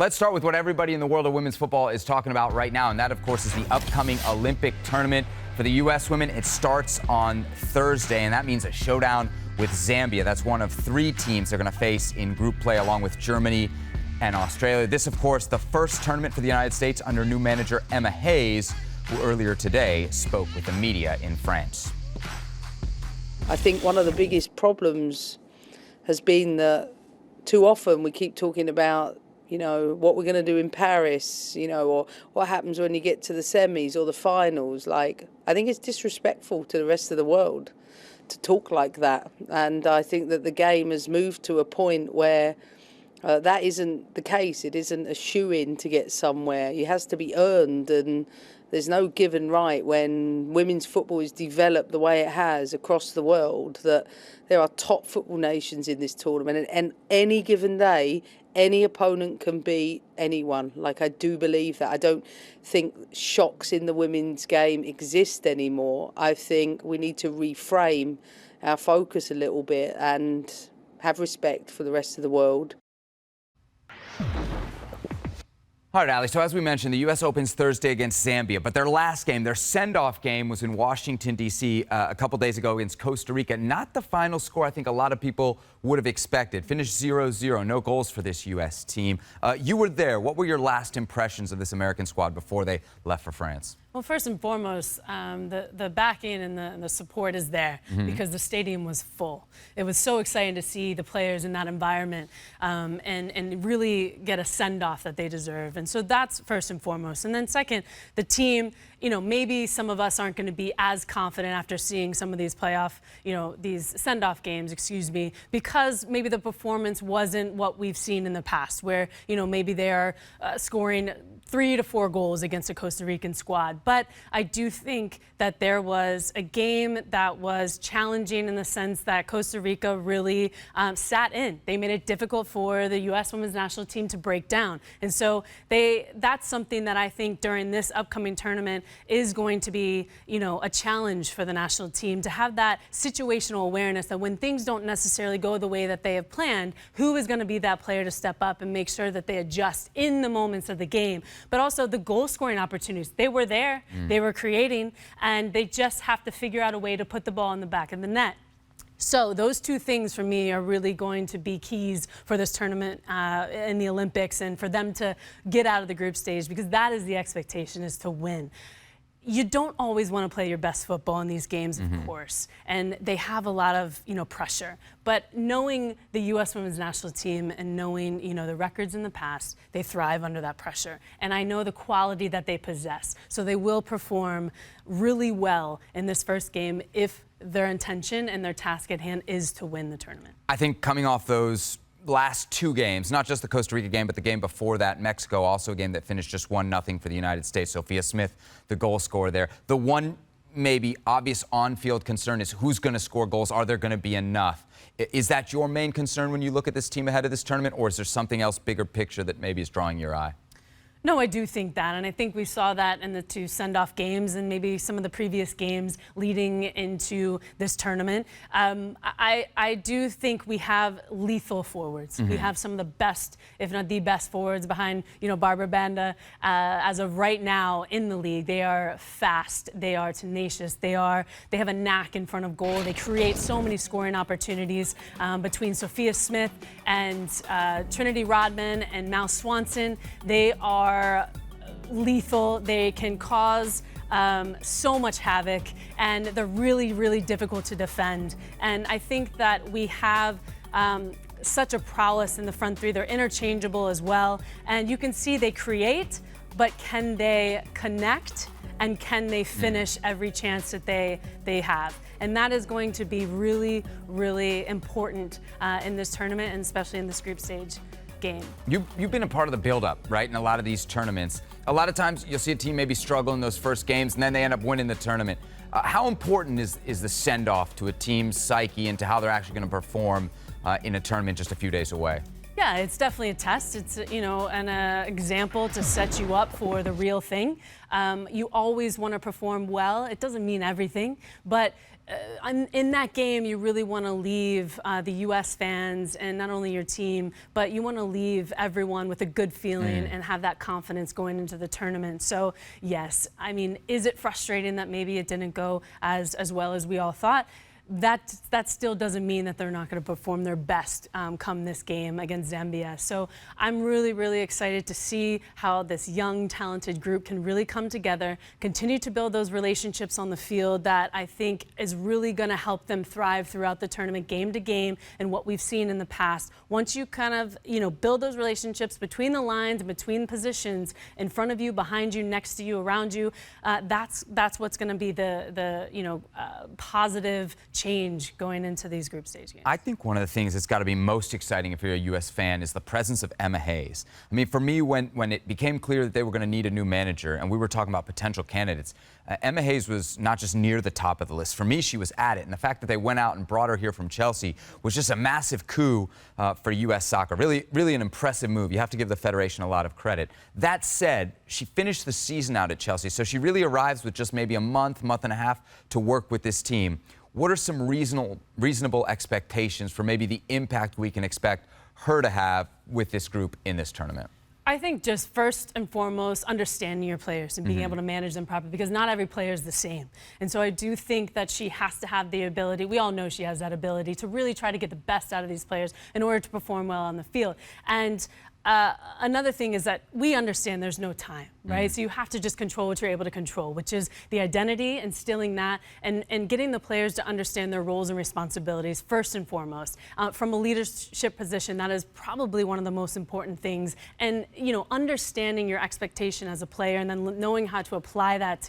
Let's start with what everybody in the world of women's football is talking about right now, and that, of course, is the upcoming Olympic tournament. For the U.S. women, it starts on Thursday, and that means a showdown with Zambia. That's one of three teams they're going to face in group play, along with Germany and Australia. This, of course, the first tournament for the United States under new manager Emma Hayes, who earlier today spoke with the media in France. I think one of the biggest problems has been that too often we keep talking about what we're going to do in Paris, or what happens when you get to the semis or the finals. I think it's disrespectful to the rest of the world to talk like that. And I think that the game has moved to a point where that isn't the case. It isn't a shoe-in to get somewhere. It has to be earned, and there's no given right when women's football is developed the way it has across the world, that there are top football nations in this tournament, and any given day, any opponent can beat anyone. I do believe that. I don't think shocks in the women's game exist anymore. I think we need to reframe our focus a little bit and have respect for the rest of the world. All right, Ali, so as we mentioned, the U.S. opens Thursday against Zambia, but their last game, their send-off game, was in Washington, D.C. A couple days ago against Costa Rica. Not the final score I think a lot of people would have expected. Finished 0-0, no goals for this U.S. team. You were there. What were your last impressions of this American squad before they left for France? Well, first and foremost, the backing and the support is there because the stadium was full. It was so exciting to see the players in that environment and really get a send-off that they deserve. And so that's first and foremost. And then second, the team, maybe some of us aren't going to be as confident after seeing some of these these send-off games, because maybe the performance wasn't what we've seen in the past, where, maybe they are scoring 3 to 4 goals against a Costa Rican squad. But I do think that there was a game that was challenging in the sense that Costa Rica really sat in. They made it difficult for the U.S. women's national team to break down. And so that's something that I think during this upcoming tournament is going to be, a challenge for the national team, to have that situational awareness that when things don't necessarily go the way that they have planned, who is going to be that player to step up and make sure that they adjust in the moments of the game. But also the goal-scoring opportunities. They were there, they were creating, and they just have to figure out a way to put the ball in the back of the net. So those two things for me are really going to be keys for this tournament in the Olympics, and for them to get out of the group stage, because that is the expectation, is to win. You don't always want to play your best football in these games, of course, and they have a lot of, pressure. But knowing the U.S. women's national team and knowing, the records in the past, they thrive under that pressure. And I know the quality that they possess. So they will perform really well in this first game if their intention and their task at hand is to win the tournament. I think coming off those last two games, not just the Costa Rica game, but the game before that, Mexico, also a game that finished just 1-0 for the United States. Sophia Smith, the goal scorer there. The one maybe obvious on-field concern is who's going to score goals. Are there going to be enough? Is that your main concern when you look at this team ahead of this tournament, or is there something else, bigger picture, that maybe is drawing your eye? No, I do think that, and I think we saw that in the two send-off games and maybe some of the previous games leading into this tournament. I do think we have lethal forwards. We have some of the best, if not the best, forwards behind, Barbara Banda as of right now in the league. They are fast, they are tenacious, they have a knack in front of goal. They create so many scoring opportunities between Sophia Smith and Trinity Rodman and Mal Swanson. They are lethal. They can cause so much havoc, and they're really, really difficult to defend. And I think that we have such a prowess in the front three. They're interchangeable as well. And you can see they create, but can they connect? And can they finish every chance that they have? And that is going to be really, really important in this tournament, and especially in this group stage game. You've been a part of the build-up, right, in a lot of these tournaments. A lot of times you'll see a team maybe struggle in those first games, and then they end up winning the tournament. How important is the send-off to a team's psyche and to how they're actually going to perform in a tournament just a few days away? Yeah, it's definitely a test. It's, an example to set you up for the real thing. You always want to perform well. It doesn't mean everything, but in that game, you really want to leave the U.S. fans and not only your team, but you want to leave everyone with a good feeling and have that confidence going into the tournament. So, yes, I mean, is it frustrating that maybe it didn't go as well as we all thought? That still doesn't mean that they're not going to perform their best come this game against Zambia. So I'm really, really excited to see how this young, talented group can really come together, continue to build those relationships on the field that I think is really going to help them thrive throughout the tournament, game to game, and what we've seen in the past. Once you kind of, build those relationships between the lines and between positions, in front of you, behind you, next to you, around you, that's what's going to be the positive change going into these group stage games. I think one of the things that's got to be most exciting if you're a U.S. fan is the presence of Emma Hayes. I mean, for me, when it became clear that they were going to need a new manager and we were talking about potential candidates, Emma Hayes was not just near the top of the list. For me, she was at it. And the fact that they went out and brought her here from Chelsea was just a massive coup for U.S. soccer. Really, really an impressive move. You have to give the Federation a lot of credit. That said, she finished the season out at Chelsea, so she really arrives with just maybe a month and a half to work with this team. What are some reasonable expectations for maybe the impact we can expect her to have with this group in this tournament? I think just first and foremost, understanding your players and being able to manage them properly, because not every player is the same. And so I do think that she has to have the ability, we all know she has that ability, to really try to get the best out of these players in order to perform well on the field. And another thing is that we understand there's no time, right? So you have to just control what you're able to control, which is the identity, instilling that, and getting the players to understand their roles and responsibilities first and foremost. From a leadership position, that is probably one of the most important things. And, understanding your expectation as a player and then knowing how to apply that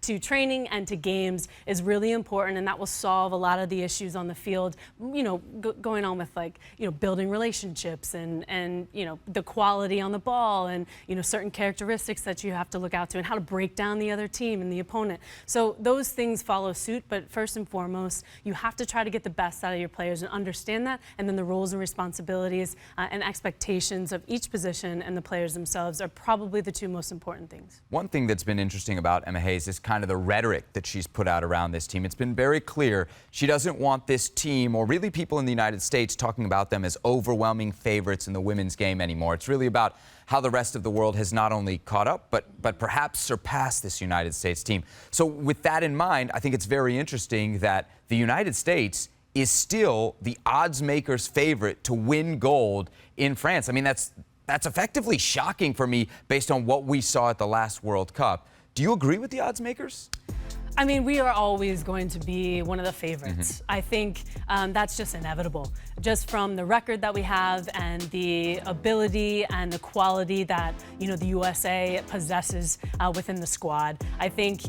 to training and to games is really important, and that will solve a lot of the issues on the field, going on with building relationships and the quality on the ball and certain characteristics that you have to look out to and how to break down the other team and the opponent. So those things follow suit, but first and foremost, you have to try to get the best out of your players and understand that, and then the roles and responsibilities and expectations of each position and the players themselves are probably the two most important things. One thing that's been interesting about Emma Hayes is kind of the rhetoric that she's put out around this team. It's been very clear she doesn't want this team, or really people in the United States, talking about them as overwhelming favorites in the women's game anymore. It's really about how the rest of the world has not only caught up, but perhaps surpassed this United States team. So with that in mind, I think it's very interesting that the United States is still the odds makers' favorite to win gold in France. I mean, that's effectively shocking for me based on what we saw at the last World Cup. Do you agree with the odds makers? I mean, we are always going to be one of the favorites. I think that's just inevitable, just from the record that we have and the ability and the quality that, the USA possesses within the squad. I think,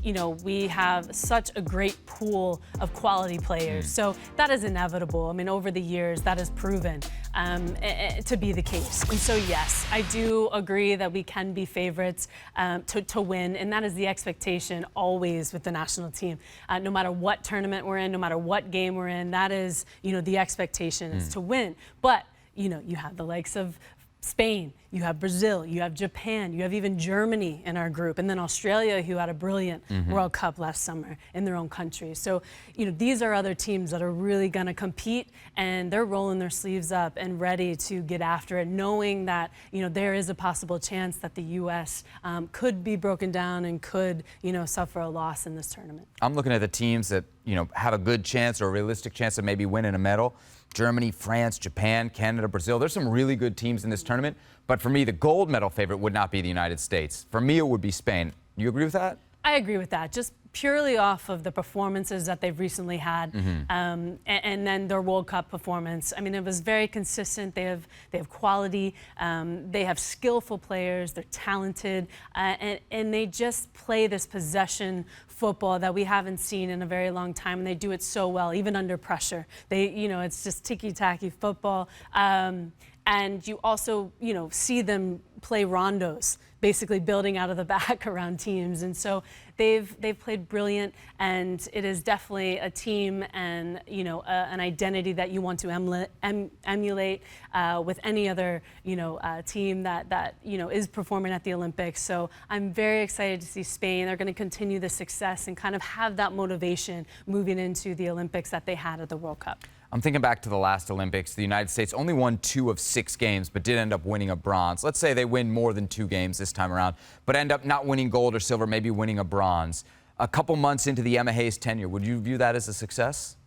we have such a great pool of quality players. So that is inevitable. I mean, over the years, that has proven to be the case. And so, yes, I do agree that we can be favorites to win, and that is the expectation always with the national team. No matter what tournament we're in, no matter what game we're in, that is, the expectation is to win. But, you have the likes of Spain, you have Brazil, you have Japan, you have even Germany in our group, and then Australia, who had a brilliant World Cup last summer in their own country. So, these are other teams that are really going to compete, and they're rolling their sleeves up and ready to get after it, knowing that, there is a possible chance that the U.S. Could be broken down and could, suffer a loss in this tournament. I'm looking at the teams that, have a good chance or a realistic chance of maybe winning a medal. Germany, France, Japan, Canada, Brazil. There's some really good teams in this tournament. But for me, the gold medal favorite would not be the United States. For me, it would be Spain. You agree with that? I agree with that. Just purely off of the performances that they've recently had, and then their World Cup performance. I mean, it was very consistent. They have quality. They have skillful players. They're talented, and they just play this possession football that we haven't seen in a very long time, and they do it so well, even under pressure. It's just ticky-tacky football. And you also, see them play rondos, basically building out of the back around teams. And so they've played brilliant, and it is definitely a team and, an identity that you want to emulate with any other, team that is performing at the Olympics. So I'm very excited to see Spain. They're going to continue the success and kind of have that motivation moving into the Olympics that they had at the World Cup. I'm thinking back to the last Olympics. The United States only won 2 of 6 games, but did end up winning a bronze. Let's say they win more than 2 games this time around, but end up not winning gold or silver, maybe winning a bronze. A couple months into the Emma Hayes tenure, would you view that as a success?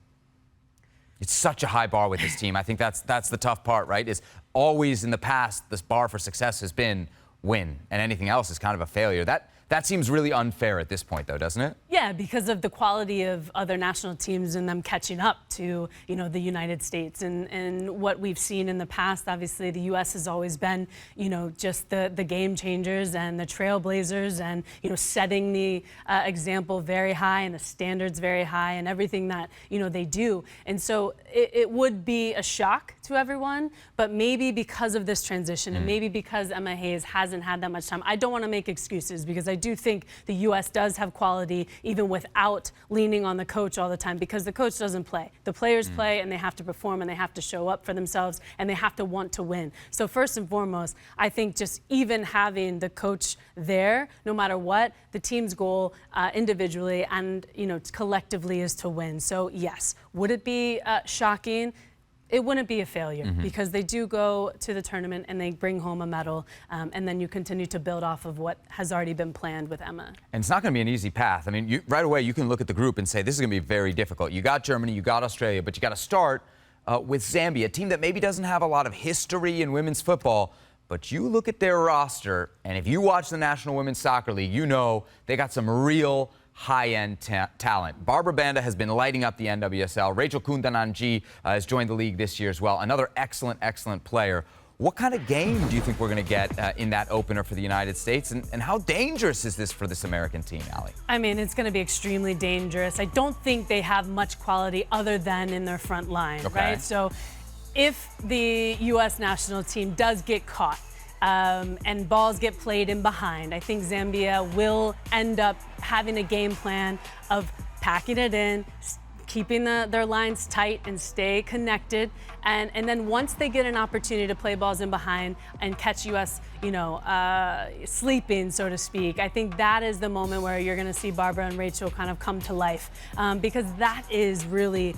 It's such a high bar with this team. I think that's the tough part, right? Is always in the past, this bar for success has been win, and anything else is kind of a failure. That seems really unfair at this point, though, doesn't it? Yeah, because of the quality of other national teams and them catching up to, the United States. And what we've seen in the past, obviously, the U.S. has always been, just the game changers and the trailblazers and, setting the example very high and the standards very high and everything that, they do. And so it would be a shock to everyone, but maybe because of this transition and maybe because Emma Hayes hasn't had that much time, I don't want to make excuses, because I do think the U.S. does have quality even without leaning on the coach all the time, because the coach doesn't play. The players play, and they have to perform, and they have to show up for themselves, and they have to want to win. So first and foremost, I think just even having the coach there, no matter what, the team's goal individually and collectively is to win. So yes, would it be shocking? It wouldn't be a failure, because they do go to the tournament and they bring home a medal, and then you continue to build off of what has already been planned with Emma. And it's not going to be an easy path. I mean, right away you can look at the group and say this is going to be very difficult. You got Germany, you got Australia, but you got to start with Zambia, a team that maybe doesn't have a lot of history in women's football. But you look at their roster, and if you watch the National Women's Soccer League, you know they got some real high-end talent. Barbara Banda has been lighting up the NWSL. Rachel Kundananji has joined the league this year as well. Another excellent player. What kind of game do you think we're going to get in that opener for the United States? And how dangerous is this for this American team, Ali? I mean, it's going to be extremely dangerous. I don't think they have much quality other than in their front line, right? So if the U.S. national team does get caught, and balls get played in behind, I think Zambia will end up having a game plan of packing it in, keeping their lines tight and stay connected. And then once they get an opportunity to play balls in behind and catch U.S., sleeping, so to speak, I think that is the moment where you're going to see Barbara and Rachel kind of come to life, because that is really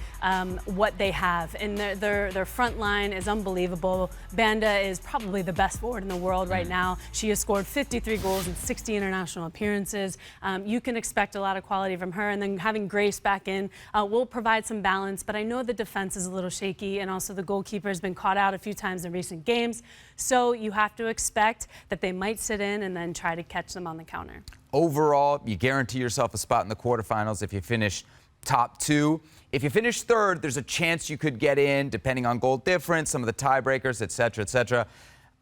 what they have. And their front line is unbelievable. Banda is probably the best forward in the world right now. She has scored 53 goals in 60 international appearances. You can expect a lot of quality from her. And then having Grace back in will provide some balance. But I know the defense is a little shaky, and also the goalkeeper has been caught out a few times in recent games. So you have to expect that they might sit in and then try to catch them on the counter. Overall, you guarantee yourself a spot in the quarterfinals if you finish top 2. If you finish 3rd, there's a chance you could get in, depending on goal difference, some of the tiebreakers, et cetera, et cetera.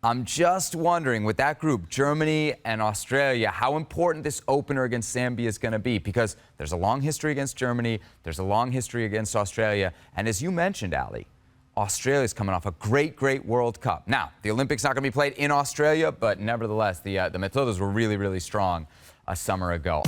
I'm just wondering, with that group, Germany and Australia, how important this opener against Zambia is going to be, because there's a long history against Germany, there's a long history against Australia, and as you mentioned, Ali, Australia's coming off a great World Cup. Now, the Olympics not going to be played in Australia, but nevertheless, the Matildas were really strong a summer ago.